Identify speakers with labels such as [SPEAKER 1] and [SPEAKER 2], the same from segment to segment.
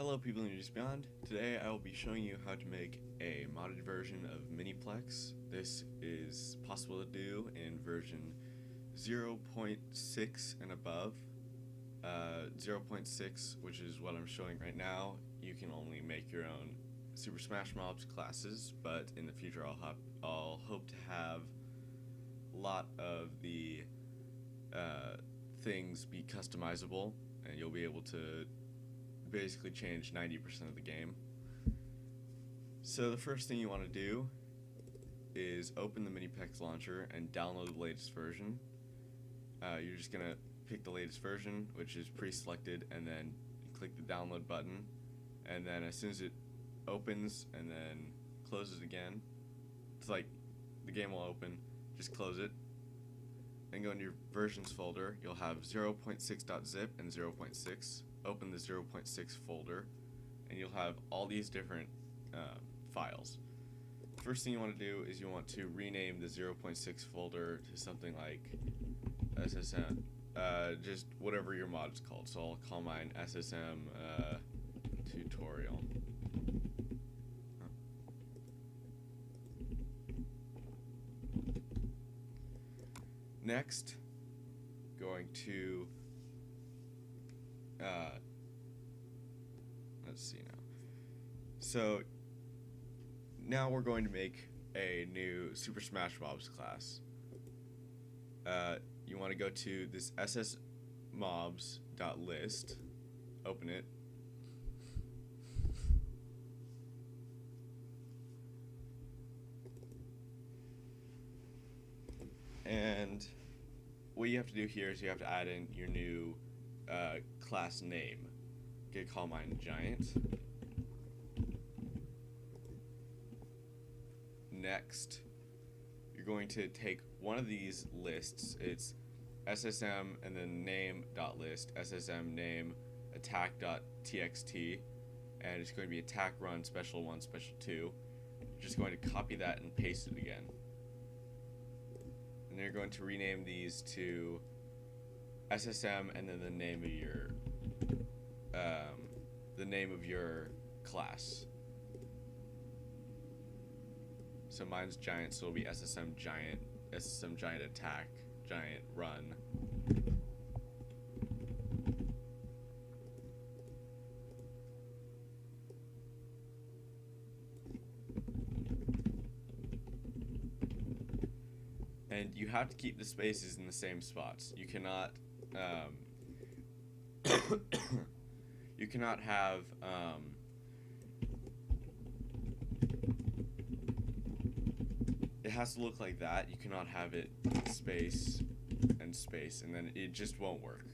[SPEAKER 1] Hello people in Universe Beyond. Today I will be showing you how to make a modded version of MiniPlex. This is possible to do in version 0.6 and above. 0.6, which is what I'm showing right now, you can only make your own Super Smash Mobs classes, but in the future I'll hope to have a lot of the things be customizable, and you'll be able to basically change 90% of the game. So the first thing you want to do is open the MiniPlex launcher and download the latest version. You're just going to pick the latest version, which is pre-selected, and then click the download button, and then as soon as it opens and then closes again, it's like the game will open, just close it, then go into your versions folder. You'll have 0.6.zip and 0.6. Open the 0.6 folder, and you'll have all these different files. First thing you want to do is you want to rename the 0.6 folder to something like SSM, just whatever your mod is called. So I'll call mine SSM tutorial. Next, going to let's see now. So now we're going to make a new Super Smash Mobs class. You want to go to this ssmobs.list, open it, and what you have to do here is you have to add in your new class name. Okay, call mine Giant. Next, you're going to take one of these lists. It's SSM and then name.list, SSM name attack.txt, and it's going to be attack run special 1 special 2. You're just going to copy that and paste it again. And you're going to rename these to SSM and then the name of your class. So mine's Giant, so it'll be SSM Giant, SSM Giant Attack, Giant Run. And you have to keep the spaces in the same spots. You cannot you cannot have it has to look like that. You cannot have it space and space, and then it just won't work.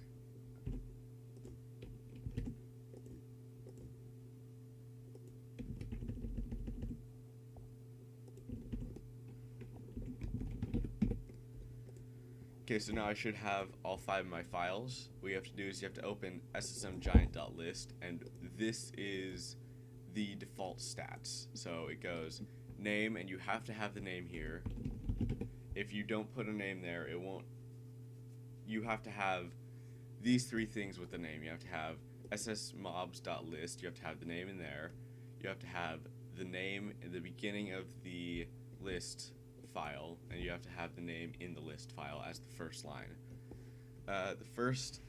[SPEAKER 1] Okay, so now I should have all 5 of my files. What you have to do is you have to open ssmgiant.list, and this is the default stats. So it goes name, and you have to have the name here. If you don't put a name there, it won't. You have to have these 3 things with the name. You have to have ssmobs.list, you have to have the name in there. You have to have the name in the beginning of the list file, and you have to have the name in the list file as the first line. The first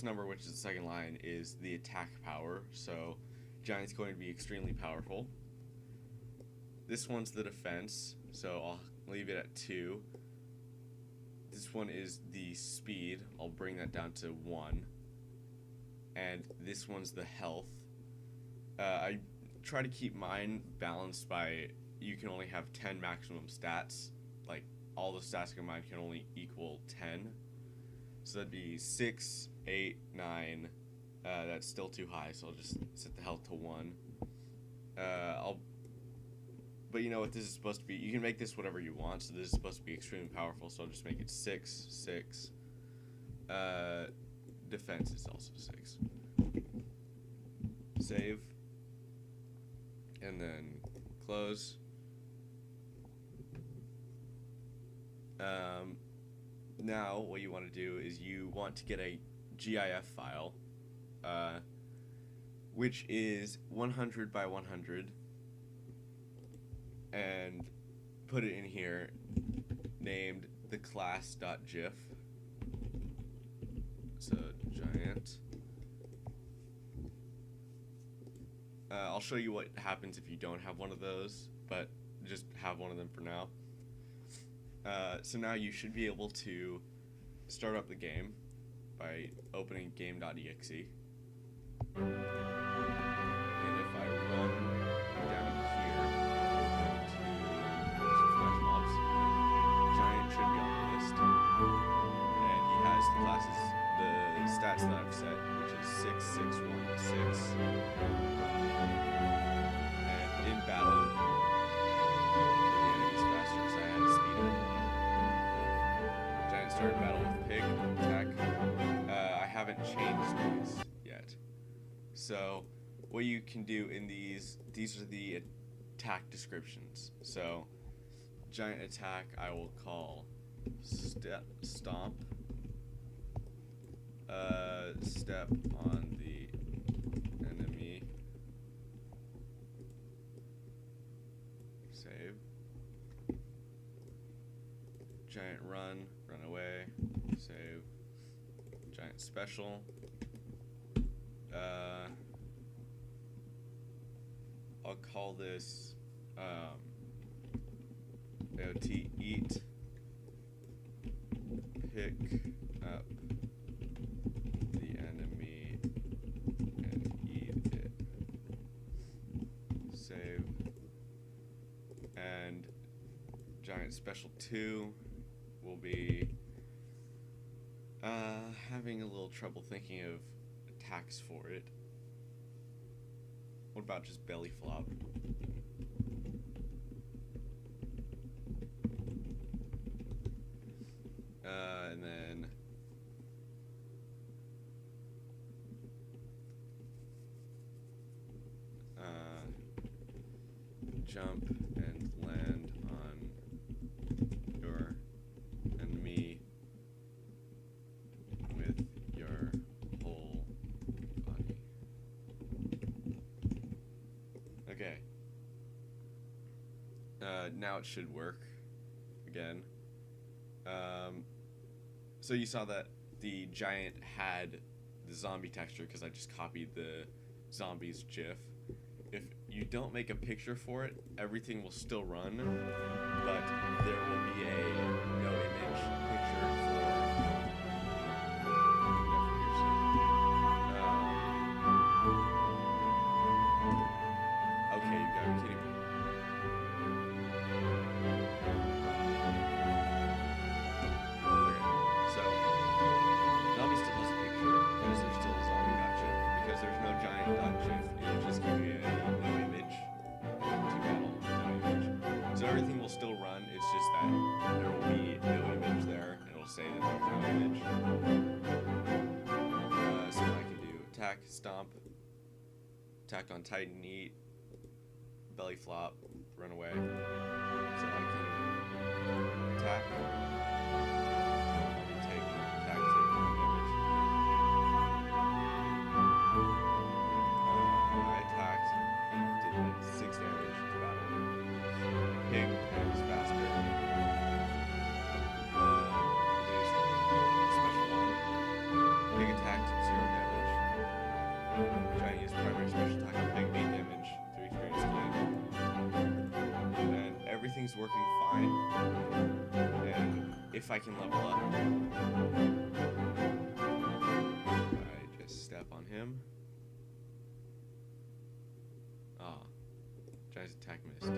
[SPEAKER 1] number, which is the second line, is the attack power. So Giant's going to be extremely powerful. This one's the defense, so I'll leave it at 2. This one is the speed. I'll bring that down to 1. And this one's the health. I try to keep mine balanced by you can only have 10 maximum stats. Like, all the stats combined can only equal 10. So that'd be 6, 8, 9. That's still too high, so I'll just set the health to 1. But you know what this is supposed to be? You can make this whatever you want, so this is supposed to be extremely powerful, so I'll just make it 6, 6. Defense is also 6. Save. And then close. Now what you want to do is you want to get a GIF file. which is 100 by 100, and put it in here named the class.gif. So giant. I'll show you what happens if you don't have one of those, but just have one of them for now. So now you should be able to start up the game by opening game.exe. And if I run down here to Flash Mobs, Giant should be on the list. And he has the classes, the stats that I've set, which is 6, 6, 1, 6. And in battle, the enemy's faster because I had a speed of 1. Giant started battle with Pig, attack. I haven't changed these yet. So what you can do in these are the attack descriptions. So giant attack I will call stomp. Step on the enemy. Save. Giant run away. Save. Giant special. I'll call this AOT eat, pick up the enemy and eat it. Save. And giant special 2 will be having a little trouble thinking of attacks for it. What about just belly flop? And then jump and land on your enemy with your whole body. Okay. Now it should work again. So you saw that the giant had the zombie texture because I just copied the zombies GIF. If you don't make a picture for it, everything will still run, but there will be a no image picture for okay, you gotta be kidding me. Everything will still run, it's just that there will be no image there, and it'll say that there's no image. So I can do attack, stomp, attack on Titan, eat, belly flop, run away. So I can attack, take damage. I attacked, did like 6 damage to battle. Pig is faster. There's special 1. Pig attack took 0 damage. Giant used primary special attack on Pig 8 damage to experience gain. And everything's working fine. And if I can level up, I just step on him. Giant's attack missed.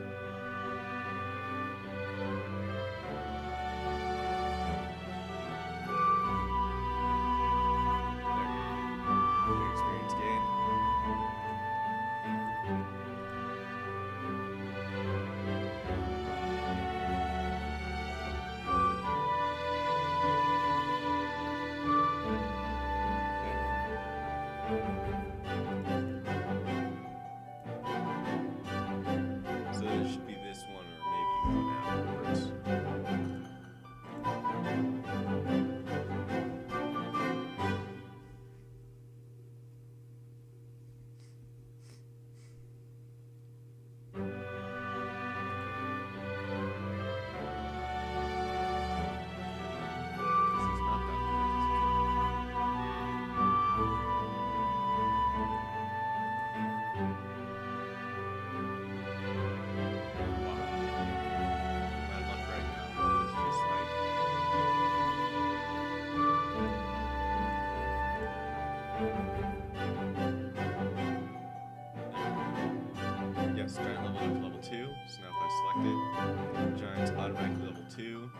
[SPEAKER 1] So it should be this one or maybe one afterwards. Yes, giant level up to level 2. So now if I select it, giant's automatically level 2.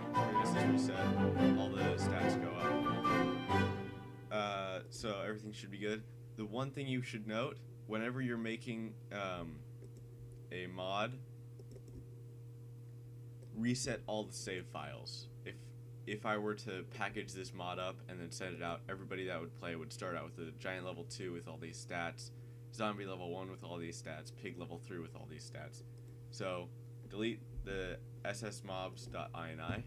[SPEAKER 1] This is reset. All the stats go up. So everything should be good. The one thing you should note, whenever you're making a mod, reset all the save files. If I were to package this mod up and then send it out, everybody that would play would start out with a giant level 2 with all these stats, zombie level 1 with all these stats, pig level 3 with all these stats. So delete the ssmobs.ini.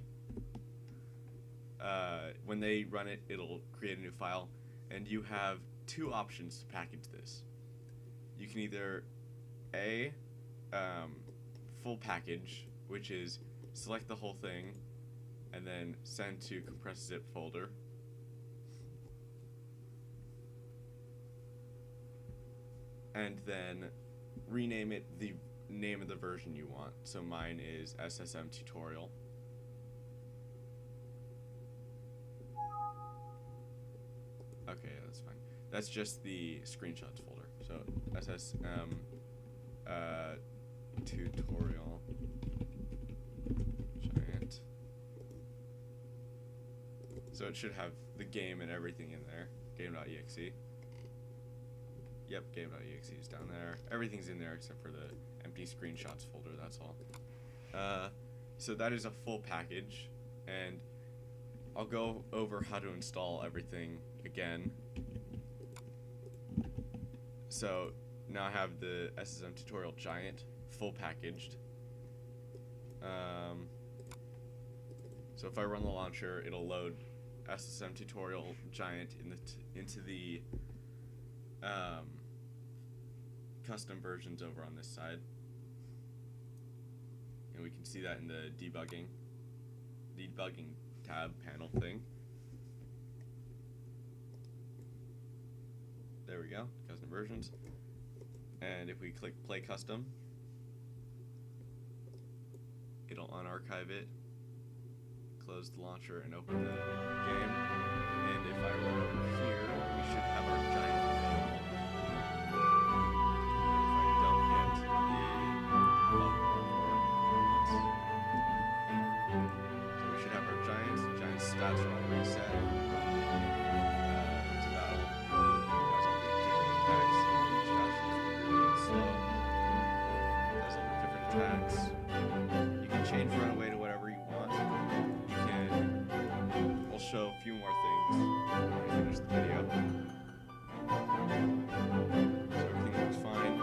[SPEAKER 1] When they run it, it'll create a new file, and you have two options to package this. You can either full package, which is select the whole thing and then send to compressed zip folder. And then rename it the name of the version you want. So mine is SSM tutorial. Okay, yeah, that's fine. That's just the screenshots folder. So SSM tutorial giant. So it should have the game and everything in there. Game.exe. Yep, game.exe is down there. Everything's in there except for the empty screenshots folder, that's all. So that is a full package, and I'll go over how to install everything again. So now I have the SSM tutorial giant full packaged. So if I run the launcher, it'll load SSM tutorial giant into the custom versions over on this side, and we can see that in the debugging tab panel thing. There we go, custom versions. And if we click play custom, it'll unarchive it, close the launcher, and open the game. And if I run over here, we should have our giant available. If I don't get the so we should have our giant stats are all reset. It's about, has all the different attacks. Stats is really slow. Has all the different attacks. You can change run away to whatever you want. You can. We'll show a few more things when we finish the video. So everything looks fine.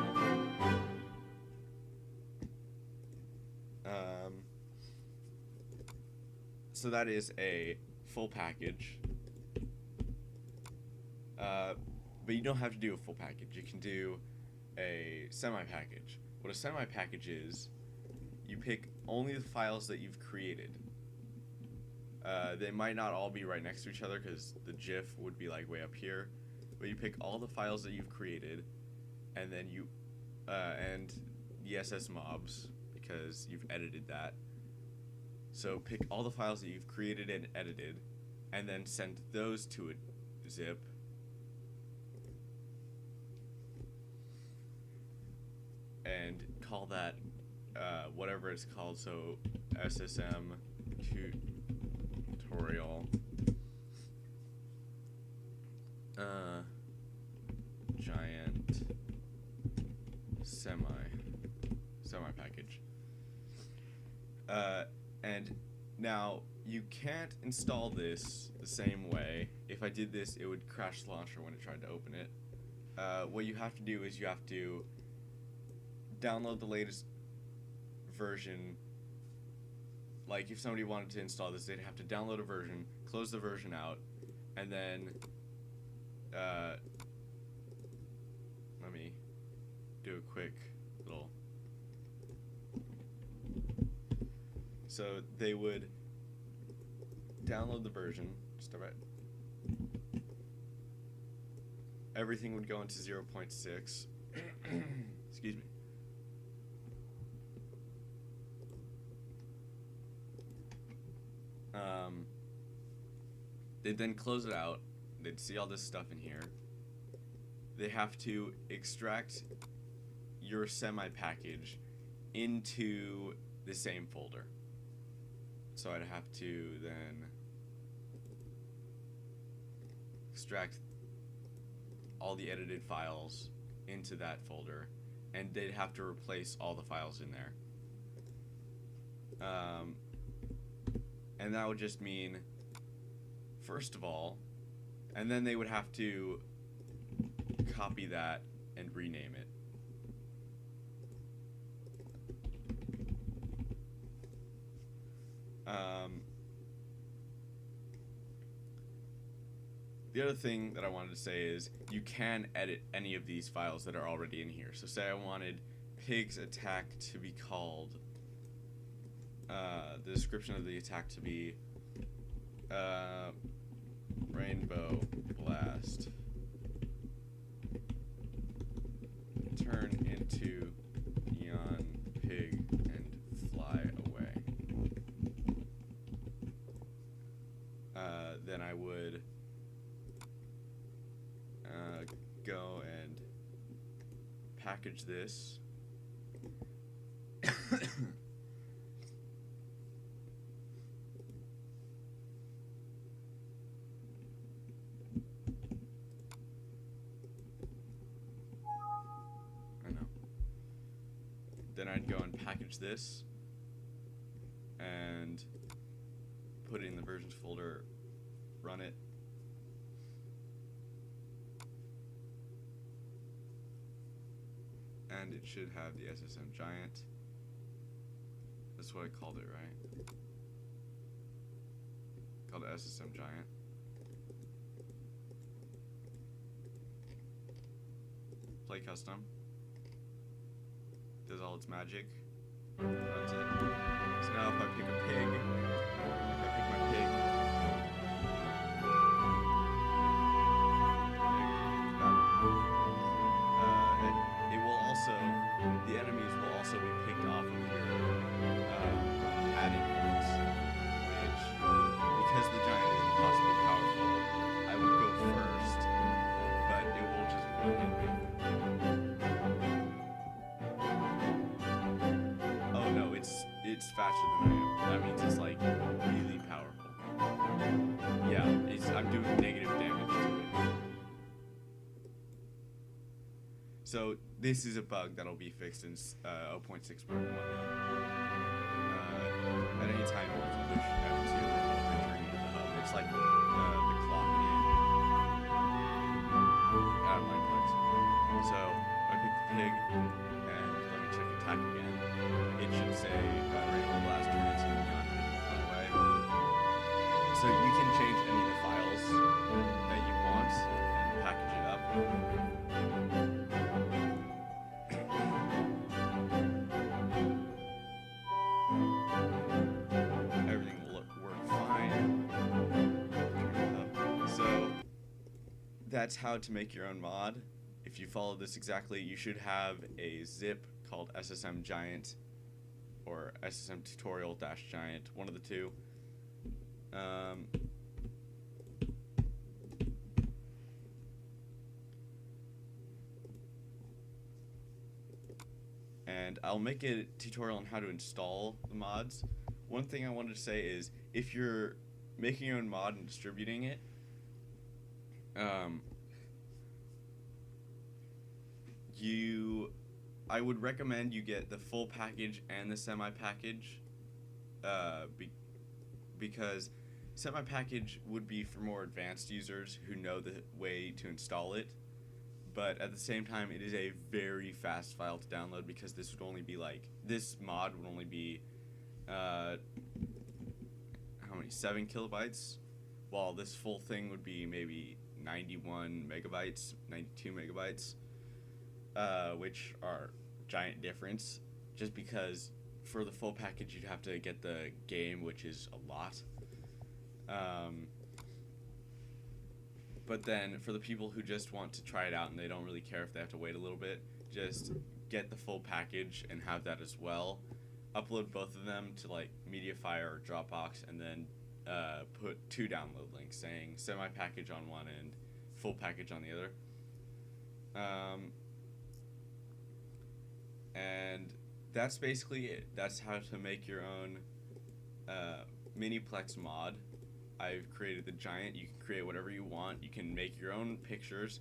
[SPEAKER 1] So that is a full package. But you don't have to do a full package. You can do a semi-package. What a semi-package is, you pick only the files that you've created. They might not all be right next to each other because the GIF would be like way up here, but you pick all the files that you've created, and then you and the SS mobs because you've edited that. So pick all the files that you've created and edited, and then send those to a zip. And call that whatever it's called, so SSM tutorial giant semi package. And now you can't install this the same way. If I did this, it would crash the launcher when it tried to open it. What you have to do is you have to download the latest version. Like if somebody wanted to install this, they'd have to download a version, close the version out, and then let me do a quick little. So they would download the version, just about everything would go into 0.6. Excuse me. They'd then close it out. They'd see all this stuff in here, they have to extract your semi package into the same folder. So I'd have to then extract all the edited files into that folder, and they'd have to replace all the files in there. And that would just mean, first of all, and then they would have to copy that and rename it. The other thing that I wanted to say is you can edit any of these files that are already in here. So say I wanted Pig's attack to be called, the description of the attack to be Rainbow Blast. Turn into Neon Pig and fly away. Then I would go and package this. Then I'd go and package this and put it in the versions folder, run it. And it should have the SSM Giant. That's what I called it, right? Called it SSM Giant. Play custom. Does all its magic. Runs it. So now if I pick a pig, I pick my pig. It will also, the enemies will also be picked off of your added points, which, because the giant is impossibly powerful, I would go first, but it will just run hit me. Oh no, it's faster than I am. That means it's like really powerful. Yeah, I'm doing negative damage to it. So this is a bug that'll be fixed in 0.6.1. At any time you can push F2 and return to the hub. It's like the clock in MiniPlex. So I pick the pig and let me check attack again. It should say Rainbow Blast turn into Neon Pig away. So you can change any of the files that you want and package it up. Everything will work fine. So that's how to make your own mod. If you follow this exactly, you should have a zip called SSM Giant or SSM Tutorial-Giant, one of the two. And I'll make a tutorial on how to install the mods. One thing I wanted to say is, if you're making your own mod and distributing it, I would recommend you get the full package and the semi-package, because semi-package would be for more advanced users who know the way to install it, but at the same time it is a very fast file to download, because this would only be this mod would only be how many, 7 kilobytes, while this full thing would be maybe 91 megabytes, 92 megabytes, which are giant difference, just because for the full package you'd have to get the game, which is a lot. But then for the people who just want to try it out and they don't really care if they have to wait a little bit, just get the full package and have that as well. Upload both of them to Mediafire or Dropbox, and then put 2 download links saying semi-package on one and full package on the other. Um, and that's basically it. That's how to make your own MiniPlex mod. I've created the giant. You can create whatever you want. You can make your own pictures.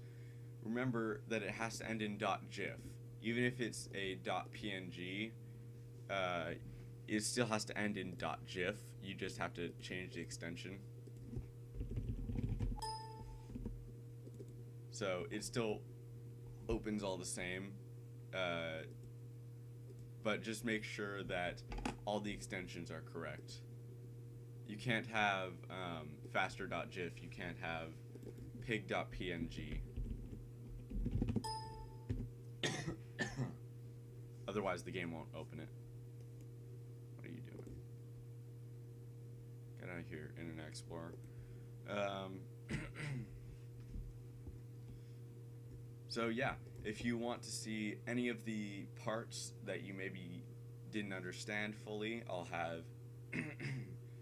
[SPEAKER 1] Remember that it has to end in .gif. Even if it's a .png, it still has to end in .gif. You just have to change the extension. So it still opens all the same, but just make sure that all the extensions are correct. You can't have faster.gif, you can't have pig.png. Otherwise the game won't open it. What are you doing? Get out of here, Internet Explorer. So yeah, if you want to see any of the parts that you maybe didn't understand fully, I'll have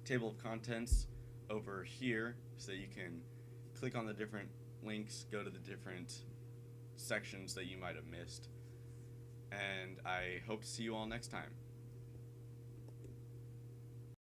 [SPEAKER 1] table of contents over here so you can click on the different links, go to the different sections that you might have missed, and I hope to see you all next time.